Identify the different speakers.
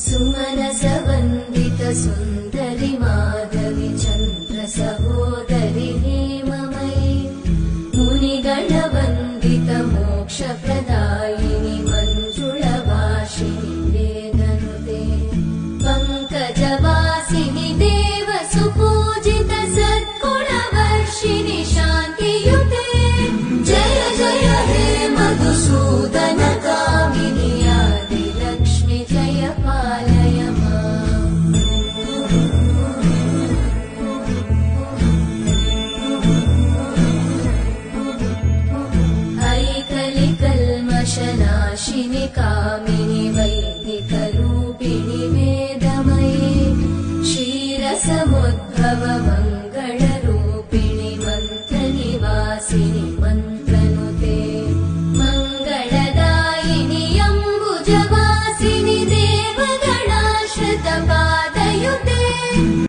Speaker 1: सुमनसवन्दित सुन्दरि माधवि चन्द्र सहोदरि हेममयि मुनिगणवन्दित मोक्षप्रदायिनि मञ्जुळभाषिणि वेदनुते पङ्कजवासिनि देव सुपूजित सद्गुणवर्षिणि शान्तियुते जय जय हे मधुसूदन कामिनि आदिलक्ष्मि जय पालय माम् ऐकलिकल्मषनाशिनि कामिनि वैदिकरूपिणि वेदमये क्षीरसमुद्भव मङ्गलरूपिणि मन्त्रनिवासिनि मन्त्रनुते मङ्गलदायिनि अम्बुजवासिनि देवगणाश्रितपा